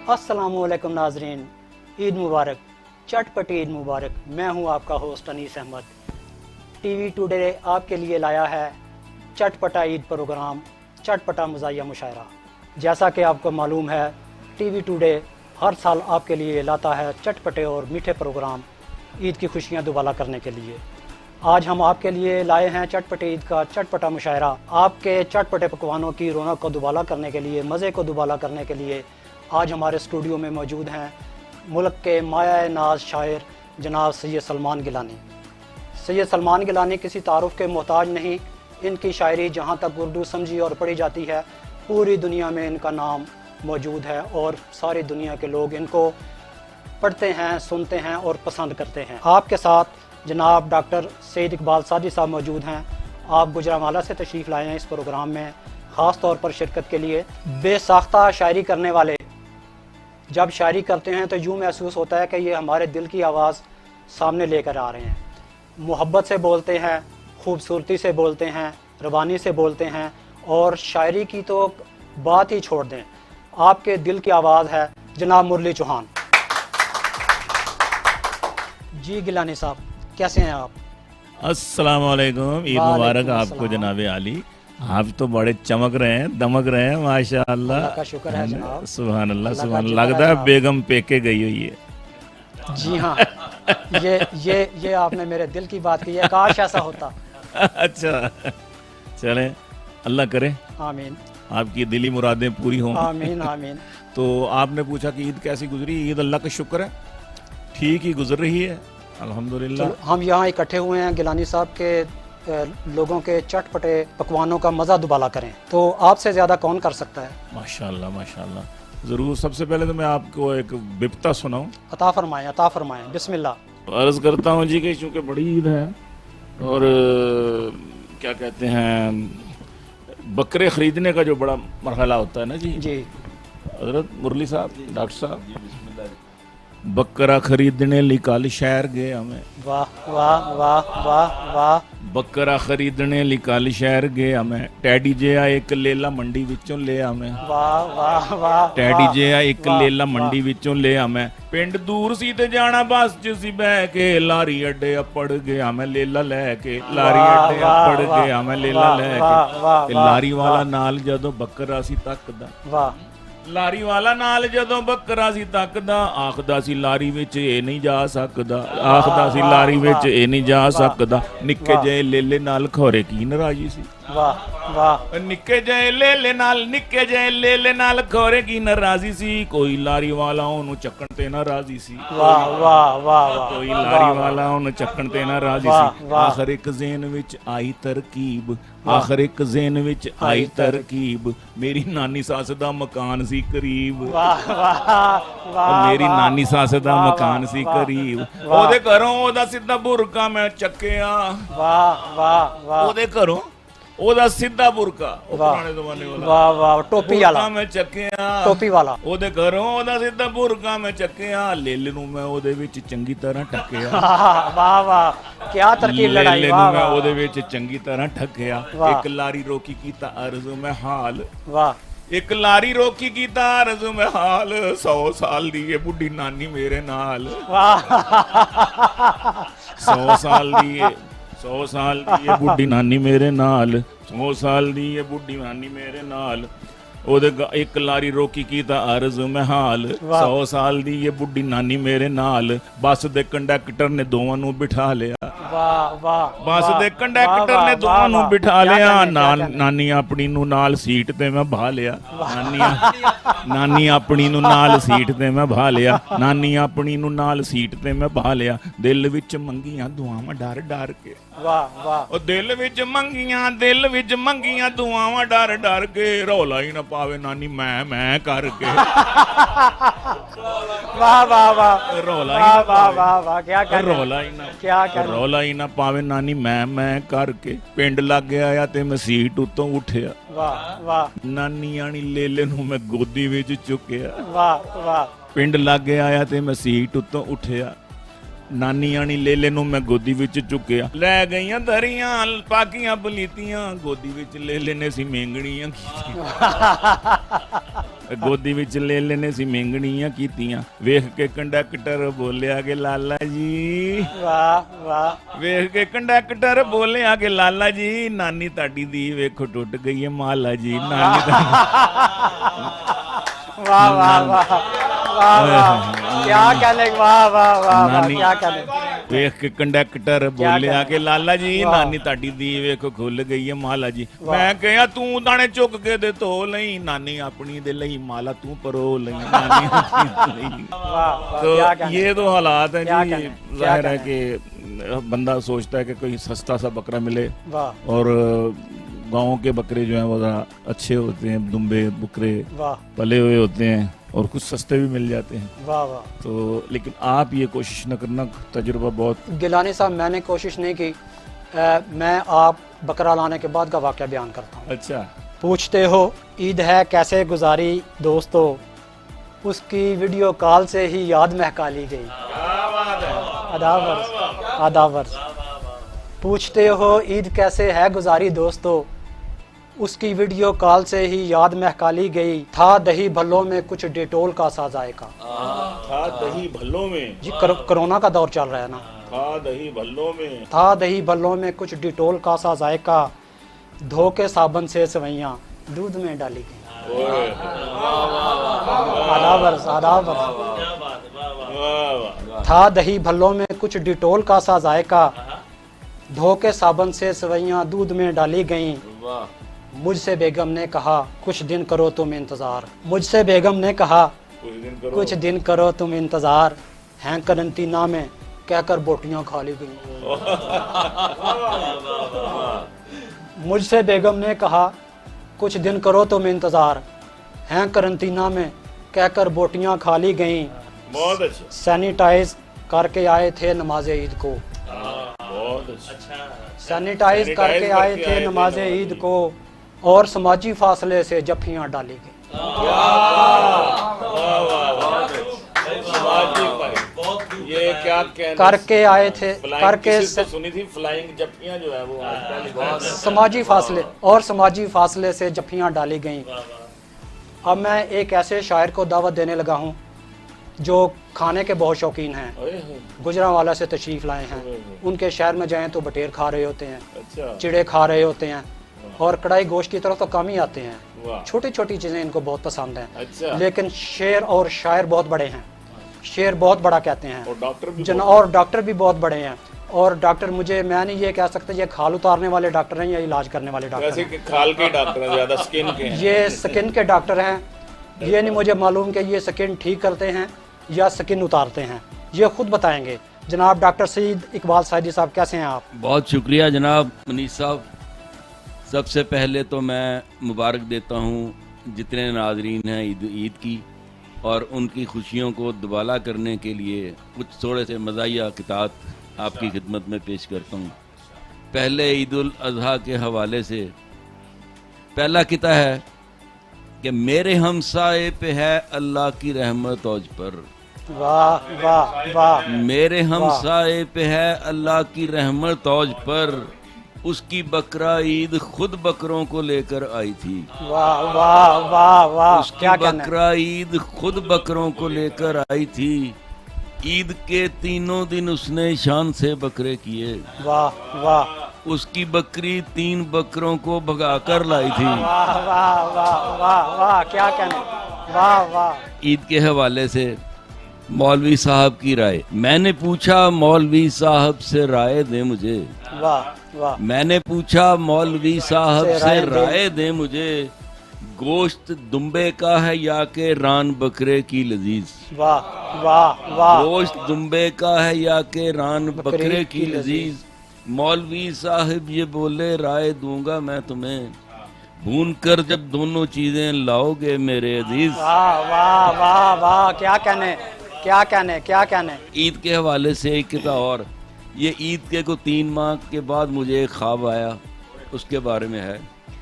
अस्सलामुअलैकुम नाजरीन, ईद मुबारक, चटपटी ईद मुबारक। मैं हूं आपका host Anees Ahmad. TV today आपके लिए लाया है चटपटा ईद प्रोग्राम, चटपटा मज़ाहिया मुशायरा। जैसा कि आपको मालूम है, टीवी टुडे हर साल आपके लिए लाता है चटपटे और मीठे प्रोग्राम ईद की खुशियां दुबाला करने के लिए। आज हम आपके लिए लाए हैं चटपटे ईद का चटपटा मुशायरा। आपके चटपटे पकवानों की रौनक को दुबाला करने के लिए, मज़े को दुबाला करने के लिए आज हमारे स्टूडियो में मौजूद हैं मुल्क के माया नाज शायर जनाब सैयद सलमान गिलानी। सैयद सलमान गिलानी किसी तारुफ के मोहताज नहीं। इनकी शायरी जहाँ तक उर्दू समझी और पढ़ी जाती है, पूरी दुनिया में इनका नाम मौजूद है और सारी दुनिया के लोग इनको पढ़ते हैं, सुनते हैं और पसंद करते हैं। आपके साथ जनाब डॉक्टर सईद इकबाल सादी साहब मौजूद हैं। आप गुजरांवाला से तशरीफ़ लाए हैं इस प्रोग्राम में ख़ास तौर पर शिरकत के लिए। बेसाख्ता शायरी करने वाले जब शायरी करते हैं तो यूँ महसूस होता है कि ये हमारे दिल की आवाज़ सामने लेकर आ रहे हैं। मोहब्बत से बोलते हैं, खूबसूरती से बोलते हैं, रवानी से बोलते हैं और शायरी की तो बात ही छोड़ दें। आपके दिल की आवाज़ है जनाब मुरली चौहान। जी गिलानी साहब, कैसे हैं आप? अस्सलाम वालेकुम, ईद मुबारक आपको जनाब आली। आप तो बड़े चमक रहे हैं, दमक रहे हैं, माशाअल्लाह। अल्लाह का शुक्र है जनाब। सुभान अल्लाह, सुभान अल्लाह। लगता है बेगम पेके गई हुई है। जी हाँ, ये आपने मेरे दिल की बात की है। काश ऐसा होता। अच्छा, चलें, अल्लाह करे आमीन, आपकी दिली मुरादें पूरी हों। आमीन आमीन। तो आपने पूछा कि ईद कैसी गुजरी? ईद अल्लाह का शुक्र है ठीक ही गुजर रही है, अल्हम्दुलिल्लाह। हम यहाँ इकट्ठे हुए हैं गिलानी साहब के लोगों के चटपटे पकवानों का मज़ा दुबाला करें, तो आपसे ज़्यादा कौन कर सकता है? माशाअल्लाह माशाअल्लाह। ज़रूर। सबसे पहले तो मैं आपको एक बिप्ता सुनाऊँ। अता फरमाएं बिस्मिल्लाह। अर्ज़ करता हूँ जी कि चूँकि बड़ी ईद है और क्या कहते हैं, बकरे ख़रीदने का जो बड़ा मरहला होता है ना जी, हज़रत मुरली साहब, डॉक्टर साहब, बकरा खरीदने ली कल शहर गए हमें। वाह वाह वाह वाह वाह। बकरा खरीदने ली कल शहर गए हमें, टैडी जिहा एक लेला मंडी विचों ले हमें। वाह वाह वाह। टैडी जिहा एक लेला मंडी विचों ले हमें, पिंड दूर सी ते जाना बस च सी बह के, लारी अड्डे अपड़ गया मैं लेला लैके, लारी अड्डे अपड़ गया मैं लेला लैके। लारी वाला नाल जदों बकरा सी तकदा, वाह, लारी वाला नाल जदों बकरा सी तकदा, आखदा सी लारी विच ए नहीं जा सकदा, आखदा सी लारी विच ए नहीं जा सकदा। निक्के जे लेले नाल खौरे की नाराजी सी, वाह वाह। निक्के जे लेले नाल खौरे की नाराजी सी, कोई लारी वाला ओनू चक्कण ते ना राजी सी। वाह वाह वाह। कोई लारी वाला ओनू चक्कण ते ना राजी सी। आखिर एक ज़ेन विच आई तरकीब, आखिर एक ज़ेन विच आई तरकीब, मेरी नानी सस दा मकान सी करीब। वाह वाह वाह। मेरी नानी सस दा मकान सी करीब, ओदे घरों ओदा सिद्धा बुरका मैं चक्किया। वाह वाह वाह। ओदे घरों ओदा सिद्धा बुरका, पुराने जमाने वाला, वाह वाह, टोपी वाला मैं चक्किया, टोपी वाला। ओदे घरों ओदा सिद्धा बुरका मैं चक्किया, लेले नू मैं ओदे विच चंगी तरह टक्किया। वाह वाह, क्या तरकीब लड़ाई। लेले नू मैं ओदे विच चंगी तरह ठक्किया। एक लारी रोकी कीता अर्ज़ में हाल, वाह, एक लारी रोकी कीता अर्ज़ में हाल, 100 साल दी ये बुढ़ी नानी मेरे नाल। वाह, 100 साल दी ये 100 साल दी ये बुढ़ी नानी मेरे नाल, 100 साल दी ये बुढ़ी नानी मेरे नाल। ओदे एक लारी रोकी कीता अर्ज़ में हाल, 100 साल दी ये बुढ़ी नानी मेरे नाल। बस दे कंडक्टर ने दोवां नू बिठा लिया, वाह वाह। बस दे कंडक्टर ने दोवां नू बिठा लिया, नानी अपनी नू नाल सीट ते मैं बहा लिया। नानी अपनी नू नाल सीट ते मैं बहा लिया, नानी अपनी नू नाल सीट ते मैं बहा लिया। दिल विच मंगियां दुआवां डर डर के, वाह वाह। ओ दिल विच मंगियां दुआवां डर डर के, रौला ही ना पावे नानी मैं करके। वाह वाह वाह। रौला ही वाह वाह वाह, क्या कर रौला ही ना, क्या कर रौला ही ना पावे नानी मैं करके। पिंड लग गया ते मैं सीट उतों उठिया, वाह वाह। नानी आनी लेले नू मैं गोदी विच चुकिया, वाह वाह। पिंड लग गया ते मैं सीट उतों उठिया, नानी आनी लेले नू मैं गोदी विच चुकिया। लै गईयां दरियां पाकियां बलीतियां, गोदी विच लेले ने सी मेंगणियां कीतियां। गोदी विच ले लेने सी मेंगणियां कीतियां वेख के कंडक्टर बोलिया कि लाला जी वाह वाह वेख के कंडक्टर बोलिया कि लाला जी नानी ताड़ी दी वेखो टुट गई है माला जी नानी वाह वाह वाह वाह वाह क्या कहने वाह वाह वाह वाह नानी क्या कहने वेख के कंडक्टर बोलिया कि लाला जी वाह। नानी ताड़ी दी वेखो खुल गई है माला जी मैं कहा तू दाने चुक के दे धो लई नानी अपनी दे लई माला तू परो लई नानी अपनी लई वाह वाह तो क्या कहने ये तो हालात हैं क्या जी कहने? क्या जाहिर है कहने? कि बंदा सोचता है कि कोई सस्ता सा बकरा मिले वाह और गाँव के बकरे जो हैं वो ज़रा अच्छे होते हैं दुम्बे बकरे वाह पले हुए होते हैं और कुछ सस्ते भी मिल जाते हैं वाह वाह तो लेकिन आप ये कोशिश न करना तजुर्बा बहुत गिलानी साहब मैंने कोशिश नहीं की मैं आप बकरा लाने के बाद का वाक़या बयान करता हूँ अच्छा पूछते हो ईद है कैसे गुजारी दोस्तों उसकी वीडियो कॉल से ही याद महका ली गई आदावर्स पूछते हो ईद कैसे है गुजारी दोस्तों उसकी वीडियो कॉल से ही याद महका ली गई था दही भल्लों में कुछ डेटोल का सा जायका था दही भल्लों में जी कोरोना का दौर चल रहा है ना था दही भल्लों में था दही भल्लों में कुछ डिटोल का सा जायका धो के साबन से सवैयां दूध में डाली गई था दही भल्लों में कुछ डिटोल का सा जायका धो के साबन से सवैयां दूध में डाली गईं मुझसे बेगम ने कहा कुछ दिन करो तुम इंतजार मुझसे बेगम ने कहा कुछ दिन करो तुम इंतजार हैं करंटीना में कहकर बोटियां खा ली गई मुझसे बेगम ने कहा कुछ दिन करो तुम इंतजार हैं करंटीना में कहकर बोटियां खा ली गईं बहुत अच्छा सैनिटाइज करके आए थे नमाज ईद को बहुत अच्छा सैनिटाइज करके आए थे नमाज ईद को और समाजी फासले से जफ्फियां डाली गई ये क्या कहने करके आए थे करके तो सुनी थी फ्लाइंग जफ्फियां जो है वो आजकल समाजी फासले और समाजी फासले से जफ्फियां डाली गईं अब मैं एक ऐसे शायर को दावत देने लगा हूं जो खाने के बहुत शौकीन हैं गुजरांवाला से तशरीफ लाए हैं उनके शहर में जाएं तो बटेर खा रहे होते हैं अच्छा चिड़े खा रहे होते हैं और कढ़ाई गोश्त की तरफ तो कम ही आते हैं वाह छोटी छोटी चीज़ें इनको बहुत पसंद हैं अच्छा लेकिन शेर और शायर बहुत बड़े हैं शेर बहुत बड़ा कहते हैं और डॉक्टर भी और डॉक्टर भी बहुत बड़े हैं और डॉक्टर मुझे मैं नहीं ये कह सकता ये खाल उतारने वाले डॉक्टर हैं या इलाज करने वाले डॉक्टर वैसे हैं कि खाल के डॉक्टर हैं ज्यादा स्किन के हैं ये स्किन के डॉक्टर हैं ये नहीं मुझे मालूम कि ये स्किन ठीक करते हैं या स्किन उतारते हैं ये खुद बताएंगे जनाब डॉक्टर सईद इकबाल साइदी साहब कैसे हैं आप बहुत शुक्रिया जनाब मनीष साहब सबसे पहले तो मैं मुबारक देता हूँ जितने नाजरीन हैं ईद की और उनकी खुशियों को दुबाला करने के लिए कुछ थोड़े से मज़ाहिया किताब आपकी खिदमत में पेश करता हूँ पहले ईद उल अज़हा के हवाले से पहला किता है कि मेरे हमसाए पे है अल्लाह की रहमत औज पर वाह वाह वाह मेरे हमसाए पे है अल्लाह की रहमत औज पर उसकी बकरा ईद खुद बकरों को लेकर आई थी वाह वाह वाह वाह उसकी क्या कहना है? बकरा ईद खुद बकरों को लेकर आई थी ईद के तीनों दिन उसने शान से बकरे किए वाह वाह उसकी बकरी 3 बकरों को भगा कर लाई थी वाह वाह वाह वाह वाह क्या कहने वाह वाह ईद के हवाले से मौलवी साहब की राय मैंने पूछा मौलवी साहब से राय दे मुझे वाह वाह मैंने पूछा मौलवी साहब से से राय राय दे मुझे गोश्त दुम्बे का है या के रान बकरे की लजीज वाह वाह वाह गोश्त दुम्बे का है या के रान बकरे की लजीज मौलवी साहब ये बोले राय दूंगा मैं तुम्हें भून कर जब दोनों चीजें लाओगे मेरे अजीज वाह वाह वाह वाह क्या कहने क्या कहने क्या कहने ईद के हवाले से एक किताब और ये ईद के को 3 माह के बाद मुझे एक ख्वाब आया उसके बारे में है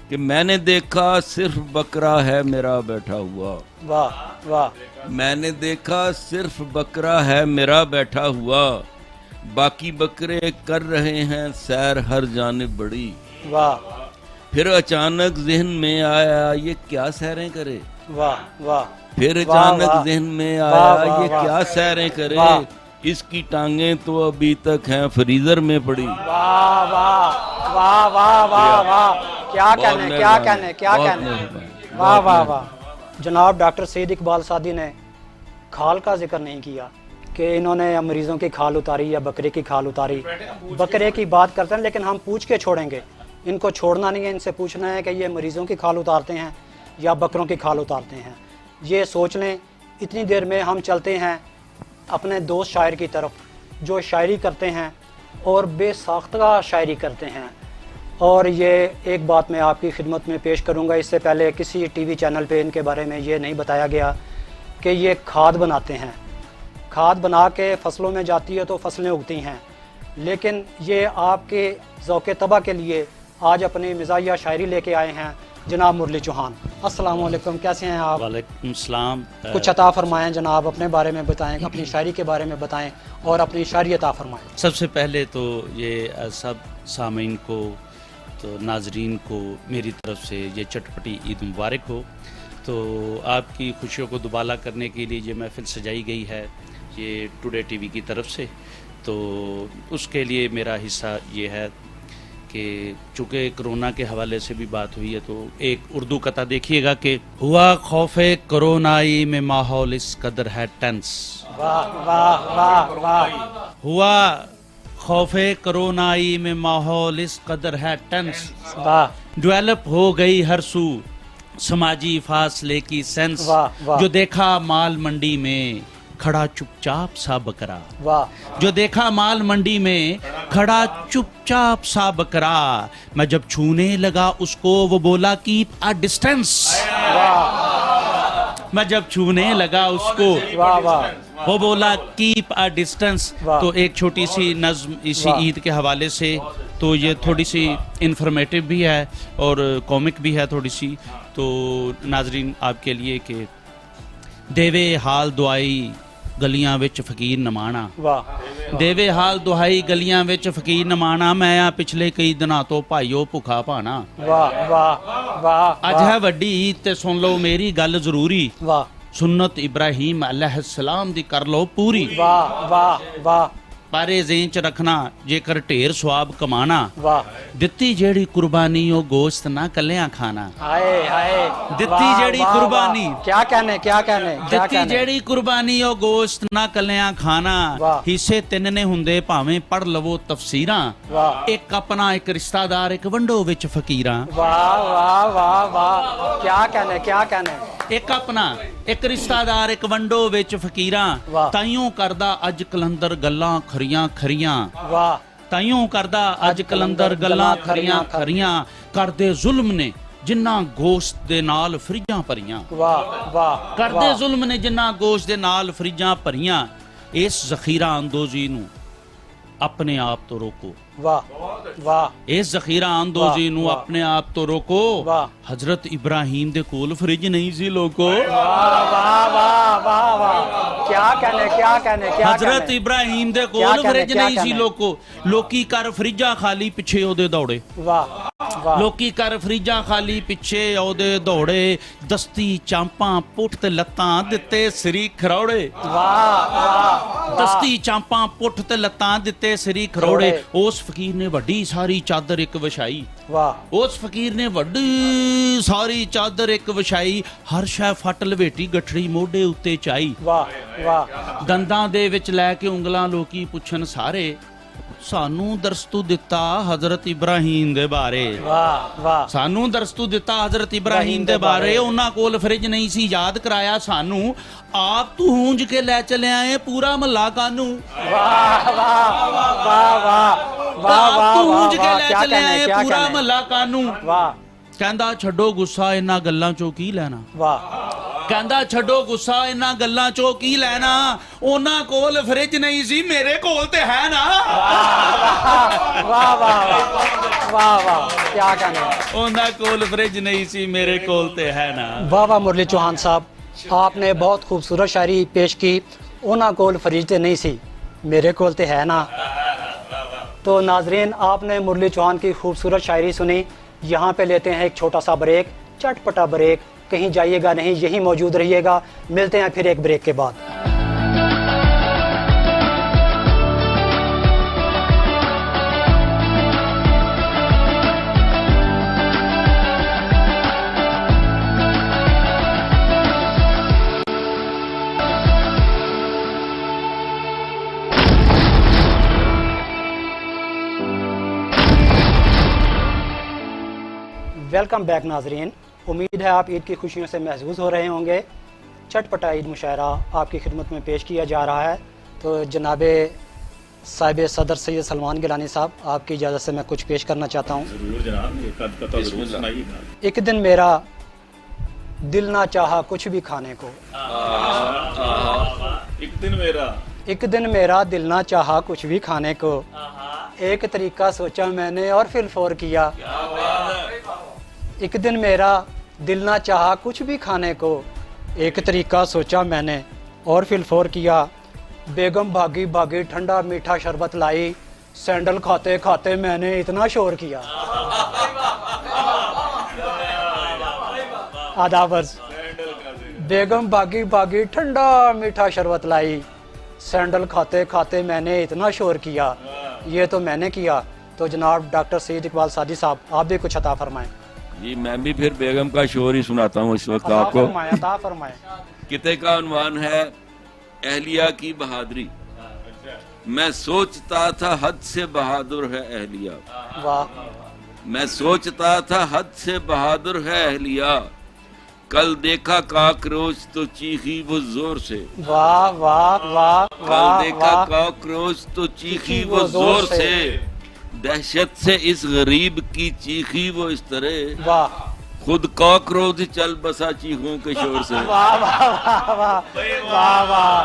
कि मैंने देखा सिर्फ बकरा है मेरा बैठा हुआ वाह वाह मैंने देखा सिर्फ बकरा है मेरा बैठा हुआ बाकी बकरे कर रहे हैं सैर हर जानिब बड़ी वाह फिर अचानक जहन में आया ये क्या सैरें करे वाह वाह फिर वाह, अचानक वाह। जहन में वाह, आया वाह, ये वाह। क्या सैरें करे, वाह। इसकी टांगें तो अभी तक हैं फ्रीजर में पड़ी। वाह वाह वाह वाह वाह वाह, क्या बहुत कहने क्या मेहरबानी, कहने क्या बहुत कहने। मेहरबानी, वाह बहुत वाह मेहरबानी। वाह। जनाब डॉक्टर सईद इकबाल सादी ने खाल का जिक्र नहीं किया कि इन्होंने मरीज़ों की खाल उतारी या बकरे की खाल उतारी। बकरे की बात करते हैं लेकिन हम पूछ के छोड़ेंगे, इनको छोड़ना नहीं है, इनसे पूछना है कि ये मरीज़ों की खाल उतारते हैं या बकरों की खाल उतारते हैं। ये सोच लें। इतनी देर में हम चलते हैं अपने दोस्त शायर की तरफ जो शायरी करते हैं और बेसाख्ता शायरी करते हैं। और ये एक बात मैं आपकी खिदमत में पेश करूंगा, इससे पहले किसी टीवी चैनल पे इनके बारे में ये नहीं बताया गया कि ये खाद बनाते हैं। खाद बना के फसलों में जाती है तो फसलें उगती हैं, लेकिन ये आपके ज़ौक़ तबा के लिए आज अपनी मिज़ाहिया शायरी लेके आए हैं जनाब मुरली चौहान। अस्सलाम वालेकुम, कैसे हैं आप? वालेकुम सलाम। कुछ अता फरमाएं जनाब, अपने बारे में बताएं, अपनी शायरी के बारे में बताएं और अपनी शायरी अता फरमाएं। सबसे पहले तो ये सब सामीन को तो नाजरीन को मेरी तरफ से ये चटपटी ईद मुबारक हो। तो आपकी खुशियों को दुबाला करने के लिए ये महफिल सजाई गई है ये टुडे टीवी की तरफ से, तो उसके लिए मेरा हिस्सा ये है कि चूँकि कोरोना के हवाले से भी बात हुई है तो एक उर्दू कथा देखिएगा कि हुआ खौफे कोरोनाई में माहौल इस कदर है टेंस। वाह वाह वाह वाह। हुआ खौफे कोरोनाई में माहौल इस कदर है टेंस। वाह डेवलप हो गई हर सू समाजी फासले की सेंस। वाह, वाह। जो देखा माल मंडी में खड़ा चुपचाप सा बकरा। वाह जो देखा माल मंडी में खड़ा चुपचाप सा बकरा, मैं जब छूने लगा उसको वो बोला कीप अ डिस्टेंस। मैं जब छूने लगा उसको वाह वाह वो बोला कीप अ डिस्टेंस। वाह। तो एक छोटी सी नज्म इसी वाह। ईद के हवाले से, तो ये थोड़ी सी इंफॉर्मेटिव भी है और कॉमिक भी है थोड़ी सी। तो नाजरीन आपके लिए कि देवे हाल दुआई गलियां विच फकीर नमाना। वाह देवे हाल दुहाई गलियां विच फकीर नमाना, मैं आ पिछले कई दिनों तो भाईओ भुखा भाना। वाह वाह वाह अज है वड्डी ईद ते सुन लो मेरी गल जरूरी, वाह सुन्नत इब्राहिम अलैहिस्सलाम दी कर लो पूरी। वाह वाह वाह पारे ज़ेन च रखना जेकर ढेर सवाब कमाना, वाह। दित्ती जेड़ी कुर्बानी ओ गोश्त ना कलियां खाना। हाय हाय दित्ती वाह, जेड़ी वाह, कुर्बानी। वाह। क्या कहने क्या कहने क्या दित्ती कहने। जेड़ी कुर्बानी ओ गोश्त ना कलियां खाना, वाह। हिस्से तिन ने हुंदे भावें पढ़ लवो तफसीरां, वाह एक अपना एक रिश्तेदार एक वंडो विच फकीरां। वाह वाह वाह वाह, क्या कहने क्या कहने। एक अपना एक रिश्तेदार एक वंडो विच फकीरां, वाह। ताइयों करदा अज कलंदर गल्लां खरियां खरियां। वाह ताइयों करदा अज कलंदर गल्लां खरियां खरियां, करदे जुल्म ने जिन्ना गोश्त दे नाल फ्रिजां भरियां। वाह वाह करदे वाह। जुल्म ने जिन्ना गोश्त दे नाल फ्रिजां भरियां, इस जखीरा अंदोजी नू अपने आप तो रोको। वाह वाह इस जखीरा अंदोजी नू वाह। अपने आप तो रोको। वाह। हजरत इब्राहिम दे कोल फ्रिज नहीं सी लोको। वाह वाह वाह वाह वाह, क्या कहने क्या कहने क्या हजरत कहने। इब्राहिम दे क्या कोल कहने, फ्रिज क्या नहीं सी कहने। लोको, लोकी कर फ्रिजा खाली पिछे ओदे दौड़े। वाह वाह लोकी कर फ्रिजा खाली पिछे ओदे दौड़े, दस्ती चांपां पुੱਠ ते लत्तां दित्ते सरी खरौड़े। वाह वाह दस्ती चांपां पुੱਠ ते लत्तां दित्ते सरी खरौड़े। उस फकीर ने वड्डी सारी चादर एक विछाई। वाह उस फकीर ने वड्डी सारी चादर एक विछाई, हर शै फट लवेटी गठड़ी मोढे उत्ते चाई। वाह वाह दंदां दे विच लै के ਉਂਗਲਾਂ ਲੋਕੀ ਪੁੱਛਣ ਸਾਰੇ, ਸਾਨੂੰ ਦਰਸਤੂ ਦਿੱਤਾ ਹਜ਼ਰਤ ਇਬਰਾਹੀਮ ਦੇ ਬਾਰੇ। वाह वाह ਸਾਨੂੰ ਦਰਸਤੂ ਦਿੱਤਾ ਹਜ਼ਰਤ ਇਬਰਾਹੀਮ ਦੇ ਬਾਰੇ, ਉਹਨਾਂ ਕੋਲ ਫਰਿਜ ਨਹੀਂ ਸੀ ਯਾਦ ਕਰਾਇਆ ਸਾਨੂੰ, ਆਪ ਤੂੰ ਹੂੰਜ ਕੇ ਲੈ ਚਲਿਆ ਏ ਪੂਰਾ ਮਹੱਲਾ ਕਾਨੂੰ। वाह वाह वाह वाह वाह ਆਪ वाह ਤੂੰ ਹੂੰਜ ਕੇ वाह, ਲੈ क्या ਚਲਿਆ कहने ਏ क्या ਪੂਰਾ कहने। ਮਹੱਲਾ ਕਾਨੂੰ। वाह ਕਹਿੰਦਾ ਛੱਡੋ ਗੁੱਸਾ ਇਹਨਾਂ ਗੱਲਾਂ ਚੋਂ ਕੀ ਲੈਣਾ। वाह ਕਹਿੰਦਾ ਛੱਡੋ ਗੁੱਸਾ ਇਹਨਾਂ ਗੱਲਾਂ ਚੋਂ ਕੀ ਲੈਣਾ, ਉਹਨਾਂ ਕੋਲ ਫਰਿਜ ਨਹੀਂ ਸੀ ਮੇਰੇ ਕੋਲ ਤੇ ਹੈ ਨਾ। वाह वाह वाह वाह, क्या कहने। ਉਹਨਾਂ ਕੋਲ ਫਰਿਜ ਨਹੀਂ ਸੀ ਮੇਰੇ ਕੋਲ ਤੇ ਹੈ ਨਾ। वाह वाह मुरली चौहान साहब, आपने बहुत खूबसूरत शायरी पेश की। उन्हां कोल फरीज ते नहीं सी मेरे कोल ते है ना। तो नाजरीन आपने मुरली चौहान की खूबसूरत शायरी सुनी। यहाँ पे लेते हैं एक छोटा सा ब्रेक, चटपटा ब्रेक। कहीं जाइएगा नहीं, यहीं मौजूद रहिएगा। मिलते हैं फिर एक ब्रेक के बाद। वेलकम बैक नाजरीन, उम्मीद है आप ईद की खुशियों से महसूस हो रहे होंगे। चटपटा ईद मुशायरा आपकी खिदमत में पेश किया जा रहा है। तो जनाबे साहिब सदर सैयद सलमान गिलानी साहब, आपकी इजाज़त से मैं कुछ पेश करना चाहता हूँ। जरूर जनाब, एक आध कथा जरूर सुनाइएगा। एक दिन मेरा दिल ना चाहा कुछ भी खाने को, एक दिन मेरा एक दिन मेरा दिल ना चाहा कुछ भी खाने को, एक तरीका सोचा मैंने और फिर फौर किया। एक दिन मेरा दिल ना चाहा कुछ भी खाने को, एक तरीका सोचा मैंने और फिर फौर किया। बेगम भागी भागी ठंडा मीठा शरबत लाई, सैंडल खाते खाते मैंने इतना शोर किया। आदावर्स, बेगम भागी भागी ठंडा मीठा शरबत लाई, सैंडल खाते खाते मैंने इतना शोर किया। ये तो मैंने किया। तो जनाब डॉक्टर सईद इकबाल सादी साहब, आप भी कुछ अता फरमाएं। जी, मैं भी फिर बेगम का शोर ही सुनाता हूँ इस वक्त आपको। अता फरमाएं। किते का उन्वान है अहलिया की बहादुरी। मैं सोचता था हद से बहादुर है अहलिया, वाह मैं सोचता था हद से बहादुर है अहलिया, कल देखा काकरोच तो चीखी वो जोर से। वाह वाह वाह कल वाह देखा वाह। काकरोच तो चीखी वो जोर से, दहशत से इस गरीब की चीखी वो इस तरह, वाह खुद कॉकरोच चल बसा चीखों के शोर से। वाह वाह वाह वाह वाह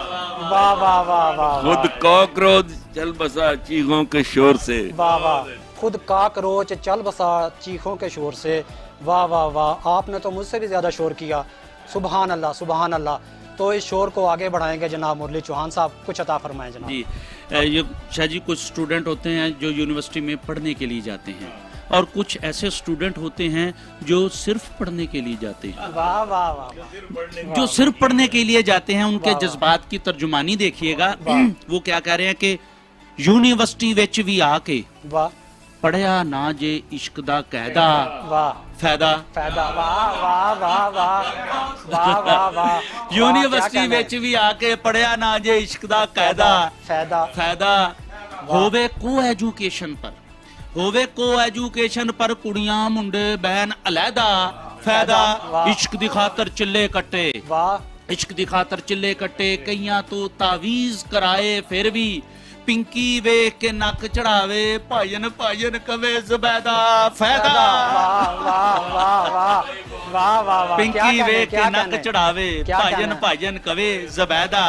वाह वाह वाह वाह। खुद कॉकरोच चल बसा चीखों के शोर से। वाह वाह, खुद काकरोच चल बसा चीखों के शोर से। वाह वाह वाह, आपने तो मुझसे भी ज़्यादा शोर किया। सुबहान अल्लाह सुबहान अल्लाह। तो इस शोर को आगे बढ़ाएंगे जनाब मुरली चौहान साहब, कुछ अता फरमाएं जनाब। जी, ये शाह जी, कुछ स्टूडेंट होते हैं जो यूनिवर्सिटी में पढ़ने के लिए जाते हैं, और कुछ ऐसे स्टूडेंट होते हैं जो सिर्फ पढ़ने के लिए जाते हैं। वाह वाह वाह। जो सिर्फ पढ़ने के लिए जाते हैं, उनके जज्बात की तर्जुमानी देखिएगा। वो क्या कह रहे हैं कि यूनिवर्सिटी विच भी आके वाह पढ़िया ना जे इश्क दा कहदा वाह फायदा। फायदा। वाह वाह वाह वाह वाह वाह वाह। यूनिवर्सिटी विच भी आके पढ़िया ना जे इश्क दा कहदा फायदा। फायदा। होवे को एजुकेशन पर, होवे को एजुकेशन पर कुड़ियां मुंडे बहन अलहदा फायदा। इश्क दी खातर चिल्ले कट्टे, वाह इश्क दी खातर चिल्ले कट्टे, कईयां तो तावीज कराए फिर भी, पिंकी वेख के नक चढ़ावे भाजन भाजन कवे जुबैदा फायदा। वाह वाह वाह वाह वाह वाह वाह। पिंकी वेख के नक चढ़ावे भाजन भाजन कवे जुबैदा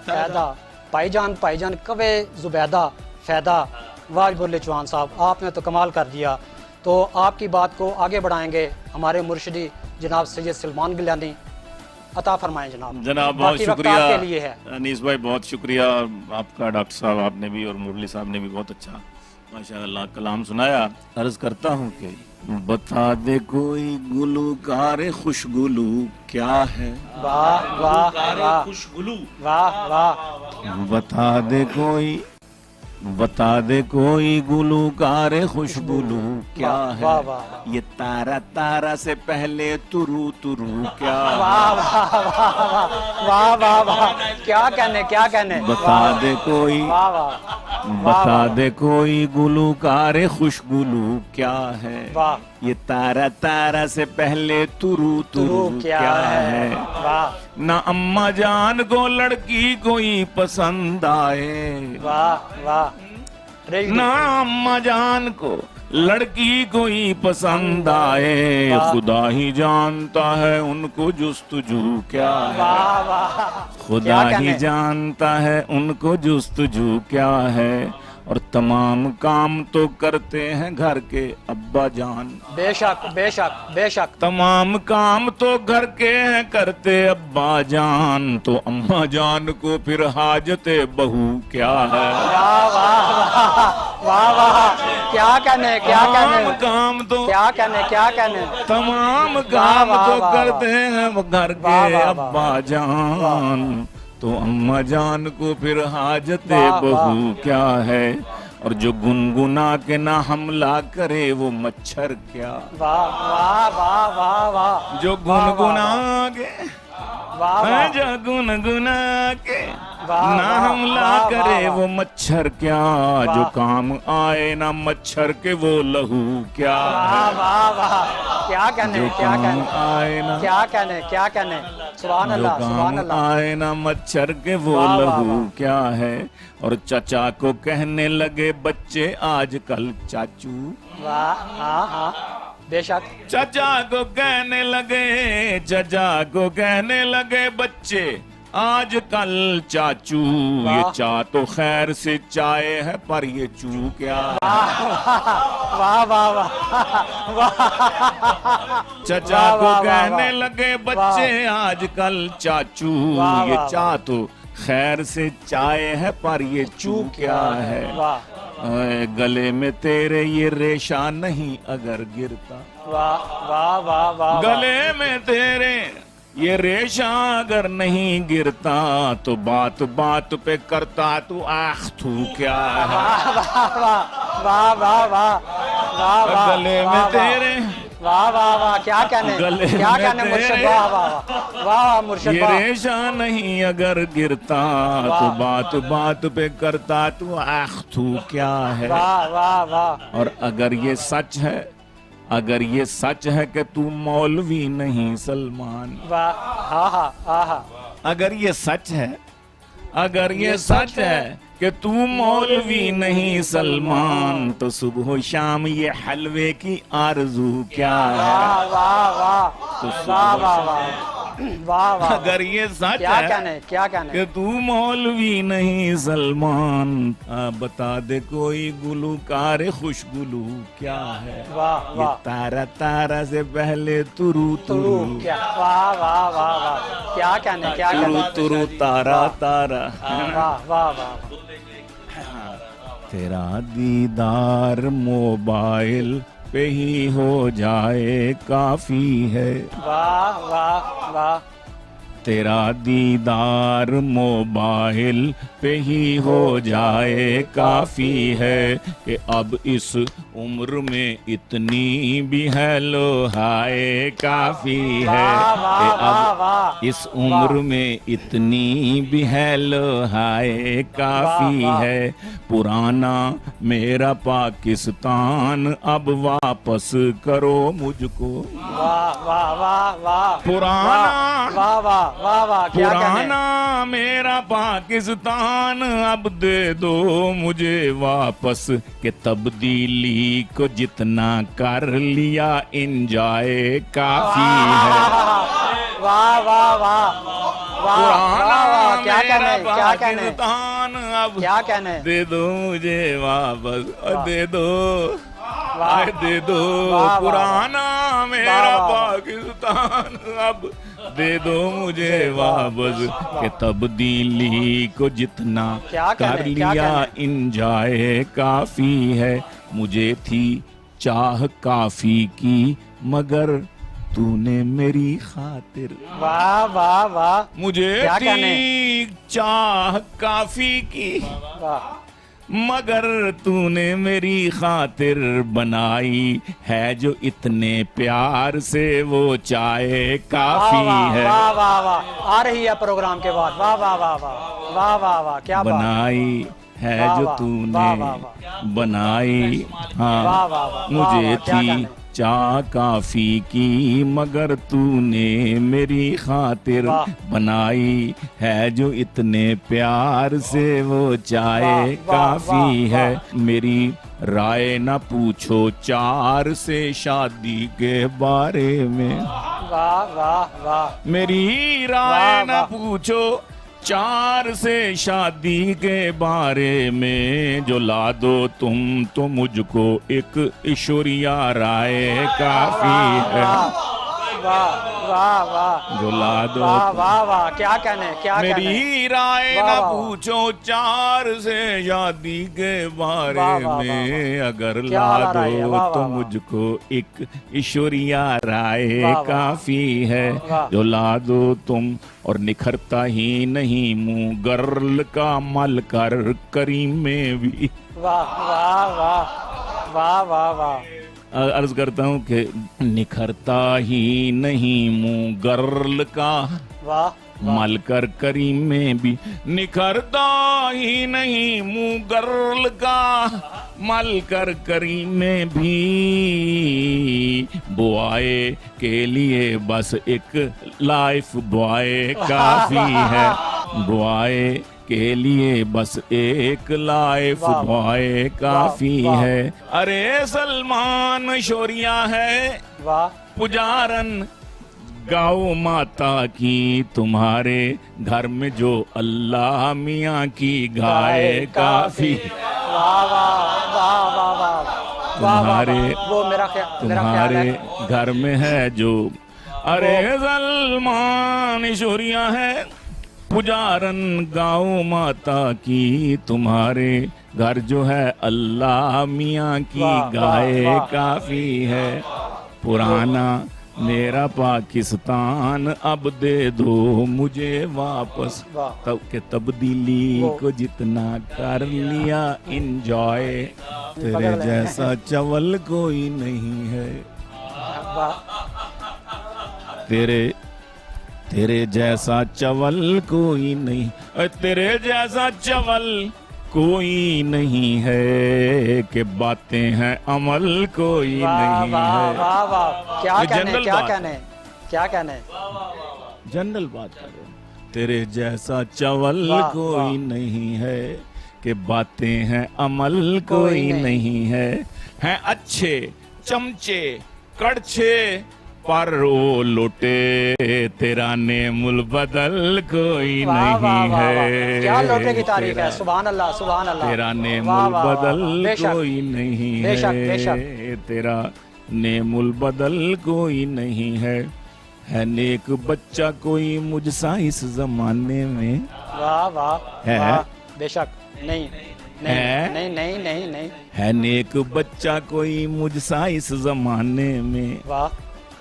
फायदा। भाईजान कवे जुबैदा फायदा। वाह बोले चौहान साहब, आपने तो कमाल कर दिया। तो आपकी बात को आगे बढ़ाएंगे हमारे मुर्शिदी जनाब सैयद सलमान गिलानी, अता फरमाएं जनाब। जनाब बहुत बाकी वक्त शुक्रिया आपके लिए है। अनीस भाई, बहुत शुक्रिया आपका। डॉक्टर साहब आपने भी और मुरली साहब ने भी बहुत अच्छा माशाअल्लाह कलाम सुनाया। अर्ज करता हूँ कि बता दे कोई गुलूकार खुशगुलू क्या है। वाह वाह वाह खुशगुलू। वाह वाह। बता दे कोई गुलूकार खुशगुलू क्या है। वाह वाह। ये तारा तारा से पहले तुरू तुरू क्या है। वाह वाह वाह वाह वाह वाह। क्या कहने बता दे कोई, वाह वाह बता दे कोई गुलूकार खुशगुलू क्या है। वाह। ये तारा तारा से पहले तुरू तुरू क्या है। वाह ना अम्मा जान को लड़की कोई पसंद आए, वाह वाह। ना अम्मा जान को लड़की कोई पसंद आए, खुदा ही जानता है उनको जुस्तजू क्या है। वाह वाह। खुदा ही जानता है उनको जुस्तजू क्या है। और तमाम काम तो करते हैं घर के अब्बा जान। बेशक बेशक बेशक। तमाम काम तो घर के हैं करते अब्बा जान, तो अम्मा जान को फिर हाजते बहू क्या है। वाह वाह वाह वाह वाह, क्या कहने, क्या तमाम कहने, काम तो क्या कहने, क्या कहने। तमाम काम वाह, तो वाह, करते हैं वो घर वाह, के वाह, अब्बा जान, तो अम्मा जान को फिर हाजते वाह, बहू क्या है। और जो गुनगुना के ना हमला करे वो मच्छर क्या। वाह वाह वाह वाह वाह, जो वाह, गुनगुना के वाह वाह, जो गुनगुना के वाह, ना वाह, हमला वाह, करे वाह, वो मच्छर क्या। जो वाह। काम आए ना मच्छर के वो लहू क्या वाह है। वाह वाह, क्या कहने, जो क्या काम कहने, आए ना क्या कहने, क्या कहने। सुभान जो अल्लाह, सुभान काम अल्लाह। आए ना मच्छर के वो वाह, वाह, लहू वाह। क्या है। और चचा को कहने लगे बच्चे आजकल चाचू। वाह, हाँ हाँ, बेशक। चचा को कहने लगे, चचा को कहने लगे बच्चे आजकल चाचू। ये वाह। चा तो खैर से चाय है पर ये चू क्या है। वाह वाह वाह, चचा वाह, को वाह, कहने वाह। लगे बच्चे आजकल चाचू। वाह, ये वाह, चा तो खैर से चाय है पर ये चू क्या है। वाह ओए, गले में तेरे ये रेशा नहीं अगर गिरता। वाह वाह वाह वाह, गले में तेरे ये रेशा अगर नहीं गिरता तो बात बात पे करता तू आख तू क्या है। वाह वाह वाह वाह वाह वाह वाह, गले में वाह, तेरे वाह वाह वाह, क्या कहने, गले क्या में कहने मुर्शिद। तेरे वाह वाह वाह वाह मुर्शिद, ये वाह रेशा नहीं अगर गिरता वाह। तो बात बात पे करता तू आख तू क्या है। वाह वाह वाह, और अगर ये सच है, अगर ये सच है कि तू मौलवी नहीं सलमान। वाह, हाँ हाँ हाँ हाँ, अगर ये सच है, अगर ये सच है कि तू मौलवी नहीं सलमान, तो सुबह शाम ये हलवे की आरज़ू क्या है। वाह वाह वाह तो वाह वाह वाह वाह वाह, अगर ये सच क्या है कहने, क्या कहने। कि तू मौलवी नहीं सलमान, बता दे कोई गुलूकार खुशगुलू क्या है। वाह ये वाह, तारा तारा से पहले तुरु तुरु तुरु क्या, वाह वाह वाह वाह, क्या कहने, क्या तुरु कहने। तुरु तारा तारा। वाह वाह वाह, तेरा दीदार मोबाइल पे ही हो जाए काफी है। वाह वाह वाह, तेरा दीदार मोबाइल पे ही हो जाए काफी है कि अब इस उम्र में इतनी भी हेलो हाय काफी है। वाह कि वाह वाह अब वाह, इस उम्र में इतनी भी हेलो हाय काफी वाह, वाह। है। पुराना मेरा पाकिस्तान अब वापस करो मुझको। वाह वाह वाह वाह, पुराना वाह वाह वाह वाह, क्या कहने। पुराना मेरा पाकिस्तान अब दे दो मुझे वापस के तब्दीली को जितना कर लिया एंजॉय काफी है। वाह वाह वाह वाह, पुराना वाह, क्या मेरा कहने, क्या कहने, पाकिस्तान अब क्या कहने। दे दो मुझे वापस, दे दो वाह, दे दो। वाह, वाह, पुराना मेरा वाह, वाह। पाकिस्तान अब दे दो मुझे वापस के तब्दीली को जितना क्या कहने, कर क्या लिया कहने। इंजॉय काफी है। मुझे थी चाह काफी की मगर तूने मेरी खातिर। वाह वाह वाह, मुझे क्या थी कहने। चाह काफी की वाह मगर तूने मेरी खातिर बनाई है जो इतने प्यार से वो चाहे काफी वाह है। वाह वाह वाह, आ रही है प्रोग्राम के बाद। वाह वाह वाह वाह वाह वाह वाह, क्या बात। बनाई है वाह, जो वाह, तूने वाह, वाह, बनाई। वाह, हाँ वाह, वाह, मुझे वाह, क्या थी कहने। चाह काफी की मगर तूने मेरी खातिर वाह। बनाई है जो इतने प्यार से वो चाहे वाह, वाह, काफी वाह, है। मेरी राय न पूछो चार से शादी के बारे में। वाह वाह वाह, मेरी राय वाह, न वाह। पूछो चार से शादी के बारे में। जो ला दो तुम तो मुझको एक ईश्वरिया राय काफी है। वाह वाह वाह झुला दो वाह वाह वाह, क्या कहने, क्या कहने। मेरी राय वाह, ना वाह, पूछो चार से शादी के बारे वाह, वाह, वाह, में, अगर क्या ला आला राय है, दो वाह, तो वाह, वाह। मुझको एक ईश्वरिया राय वाह, वाह। काफी है। वाह। जो ला दो तुम और निखरता ही नहीं मुंह, गर्ल का मल कर करीम में भी। वाह वाह वाह वाह वाह वाह। अर्ज करता हूँ कि निखरता ही नहीं मुंह, गर्ल का वाह मल कर करीम में भी, निखरता ही नहीं मुंह गर्ल का मल कर करीम में भी। बॉय के लिए बस एक लाइफ बॉय काफी है, बॉय के लिए बस एक लाइफ वाह, बॉय काफी वाह, वाह। है। अरे सलमान शोरिया है वाह पुजारन गाओ माता की, तुम्हारे घर में जो अल्लाह मियाँ की गाय काफी। वाह वाह वाह वाह वाह वाह तुम्हारे वाह। वो मेरा ख्याल तुम्हारे है। घर में है जो, अरे सलमान शोरिया है पुजारन गाओ माता की, तुम्हारे घर जो है अल्लाह मियाँ की वाह, वाह, गाय वाह। काफी है। पुराना मेरा पाकिस्तान अब दे दो मुझे वापस, वाह। तब के तब्दीली वो। को जितना कर लिया इंजॉय, तेरे पकड़ ले। जैसा चवल कोई नहीं है। वाह तेरे जैसा चवल कोई नहीं, तेरे जैसा चवल कोई नहीं है, कि बातें हैं अमल कोई वाह नहीं वाह है। वाह वाह, क्या ये कहने, जनरल क्या बात है। कहने, क्या कहने। जनरल बात कर रहे हैं। तेरे जैसा चवल वाह, कोई वाह। नहीं है, कि बातें हैं अमल कोई नहीं है। हैं अच्छे चमचे कड़छे पर वो लोटे, तेरा नेमुल बदल कोई वाह वाह नहीं वाह वाह, है। क्या लोटे की तारीफ है। तेरा- सुभान अल्लाह सुभान अल्लाह। तेरा वाह, नेमुल वाह, वाह, बदल बेशक, कोई नहीं बेशक, है, बेशक। तेरा नेमुल बदल कोई नहीं है नेक बच्चा कोई मुझसा इस जमाने में। वाह वाह है? वाह, बेशक। नहीं नहीं है? नहीं नहीं नहीं नहीं। है नेक बच्चा कोई मुझसा इस जमाने में। वाह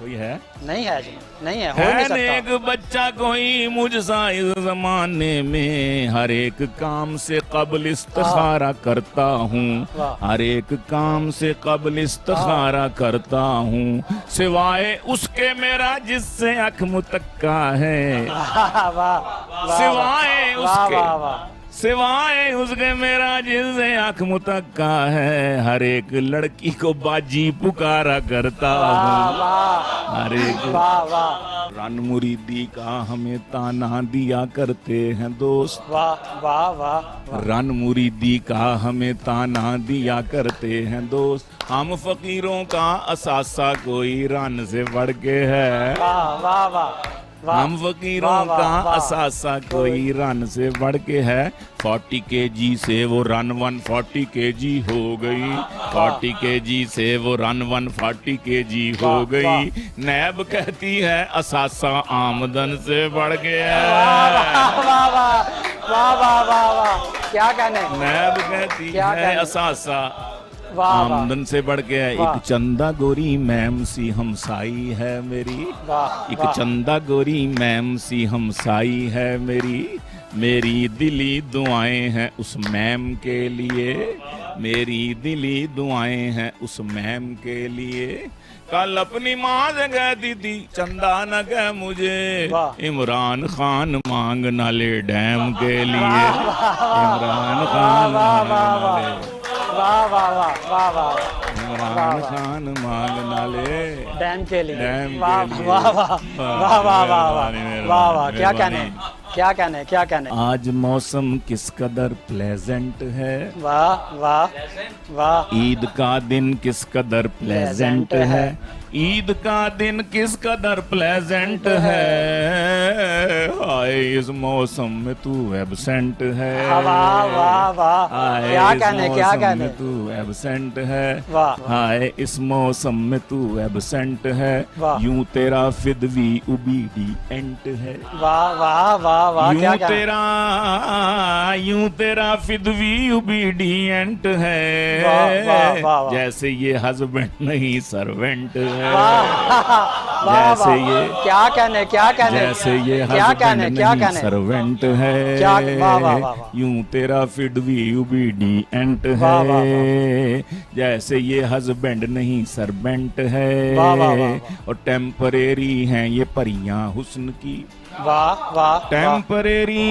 कोई है? नहीं है जी, नहीं है, हो नहीं है सकता। नेक बच्चा कोई मुझसा इस जमाने में, हर एक काम से कबल इस्तिखारा करता हूँ, वाह। हर एक काम से कबल इस्तिखारा करता हूँ, सिवाय उसके मेरा जिससे अख मुतक्का है, वाह वाह वाह, सिवाय वाह उसके वाह वाह। सिवाय उसके मेरा जिससे आँख मुतक्का है, हर एक लड़की को बाजी पुकारा करता वाह हूँ, वाह हर एक वाह वाह रन मुरीदी का हमें ताना दिया करते हैं दोस्त, वाह वाह वाह। रन मुरीदी का हमें ताना दिया करते हैं दोस्त, हम फकीरों का असासा कोई रन से बढ़ के है, वाह वाह वाह वाह। हम फकीरों वाह, वाह, का वाह। असासा कोई रन से बढ़ के है। 40 kg से वो रन 140 kg हो गई, 40 kg से वो रन 140 kg हो वाह, गई। नैब कहती है असासा आमदन से बढ़ गया वाह है, वाह वाह वाह वाह वाह वाह, क्या कहने। नैब कहती क्या है कहने? असासा वाह वाह आमदन से बढ़ गया। वाह। एक चंदा गोरी मैम सी हमसाई है मेरी, वाह एक वाह। चंदा गोरी मैम सी हमसाई है मेरी दिली दुआएं हैं उस मैम के लिए, मेरी दिली दुआएं हैं उस मैम के लिए। कल अपनी माँ से कहती थी चंदा न कह मुझे, वाह। इमरान खान मांग न ले डैम के लिए, इमरान खान वाह मांग वाह न वाह ले, वाह वाह वाह वाह वाह। इमरान खान मांग न ले डैम के लिए। डैम वाह के लिए। वाह वाह वाह वाह वाह वाह मेहरबानी, वाह वाह, क्या कहने, मेहरबानी। क्या कहने, क्या कहने। आज मौसम किस कदर प्लेजेंट है, वाह वाह वाह। ईद का दिन किस कदर प्लेजेंट प्लेजेंट है, है। ईद का दिन किस कदर प्लेजेंट है, हाय इस मौसम में तू एबसेंट है, वाह वाह वाह, हाय क्या इस कहने, क्या मौसम कहने। में तू एबसेंट है। वाह। हाय इस मौसम में तू एबसेंट है, वाह। यूं तेरा फिदवी उबीडिएंट है। वाह वाह वाह वाह, क्या कहना। यूं तेरा फिदवी उबीडिएंट है, वाह, वाह, वाह, वाह। जैसे ये हस्बैंड नहीं सर्वेंट है। वाह जैसे वाह, ये क्या कहने, क्या कहने, जैसे ये क्या कहने, हस्बैंड क्या नहीं कहने। सर्वेंट है, क्या, वाह वाह वाह वाह। यूं तेरा फिडवी उबीडिएंट वाह, वाह, है, जैसे ये हस्बैंड नहीं सर्वेंट है। वाह, वाह, वाह, वाह। और टेम्परेरी हैं ये परियां हुस्न की, वाह वाह, टेम्परेरी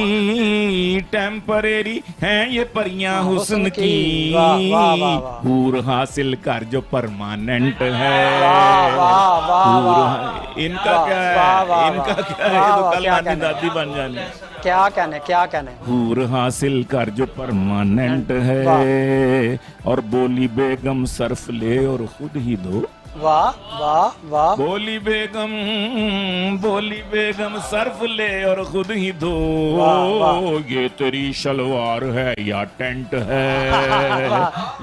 हैं ये परियां हुस्न की, वाह, वाह, वाह, वाह। हूर हासिल कर जो परमानेंट है। वाह वाह वाह हूर वाह, इनका वाह, क्या वाह, है, वाह, इनका वाह। क्या है, ये वाह, तो वाह, कल क्या नानी कहने। दादी बन जानी। क्या कहने, क्या कहने। हूर हासिल कर जो परमानेंट है, और बोली बेगम सर्फ ले और खुद ही दो। वाह वाह वाह, बोली बेगम सर्फ ले और खुद ही धो। वाह, वाह। ये तेरी शलवार है या टेंट है,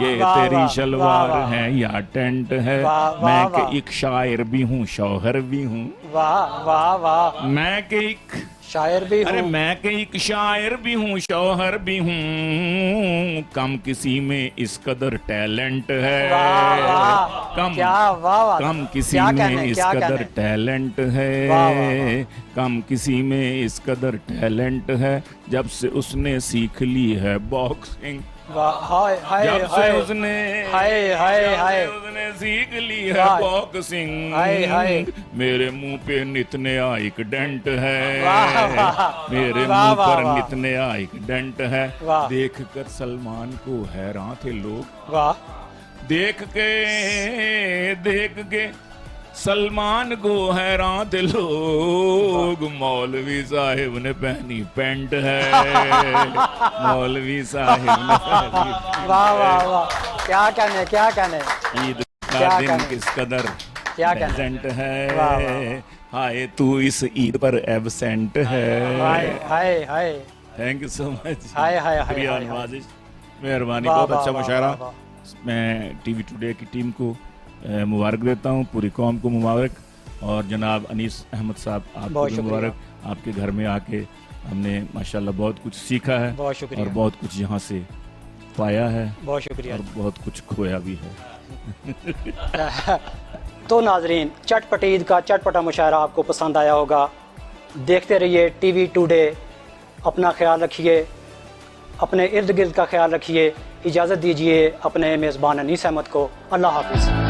ये वाह, तेरी वाह, शलवार वाह, वाह। है या टेंट है। वाह, वाह, मैं वाह। के एक शायर भी हूँ शौहर भी हूँ, वाह वाह वाह, मैं के एक शायर भी अरे हूँ। मैं के एक शायर भी हूँ शौहर भी हूँ, कम किसी में इस कदर टैलेंट है। वाह वाह, कम क्या, वाह वाह, कम किसी क्या में कहने, इस क्या कदर कहने। टैलेंट है। वाह, वाह, वाह। कम किसी में इस कदर टैलेंट है, जब से उसने सीख ली है बॉक्सिंग। वाह, हाय हाय जब से हाय, उसने हाय हाय जब से हाय, उसने सीख ली है वाह। बॉक्सिंग, हाय, हाय। मेरे मुंह पे नित नया एक डेंट है। वाह, वाह। मेरे वाह, मुंह वाह, पर वाह। नित नया एक डेंट है। वाह। देख कर सलमान को हैरान थे लोग, वाह देख के सलमान को हैरान थे लोग। मौलवी साहिब ने पहनी पैंट है, मौलवी साहिब ने पहनी पैंट वाह वाह है। वाह, क्या कहने, क्या कहने। ईद क्या का दिन कहने। किस कदर क्या कहने। प्रेजेंट है। वाह, वाह, हाय तू इस ईद पर एबसेंट है। हाय हाय हाय, थैंक यू सो मच। हाय, हाय, हाय, शुक्रिया हाय, हाय। नवाजिश, मेहरबानी, वाह, बहुत वाह, अच्छा वाह, मुशायरा। वाह, मैं टीवी टुडे की टीम को मुबारक देता हूँ, पूरी कौम को मुबारक, और जनाब अनीस अहमद साहब आपको बहुत भी शुक्रिया। मुबारक। आपके घर में आके हमने माशाल्लाह बहुत कुछ सीखा है, बहुत शुक्रिया। और बहुत कुछ यहाँ से पाया है, बहुत शुक्रिया। और बहुत कुछ खोया भी है। तो नाजरीन, चटपटी ईद का चटपटा मुशायरा आपको पसंद आया होगा। देखते रहिए टीवी टुडे, अपना ख्याल रखिए, अपने इर्द गिर्द का ख्याल रखिए। इजाज़त दीजिए अपने मेज़बान अनीस अहमद को। अल्लाह हाफिज़।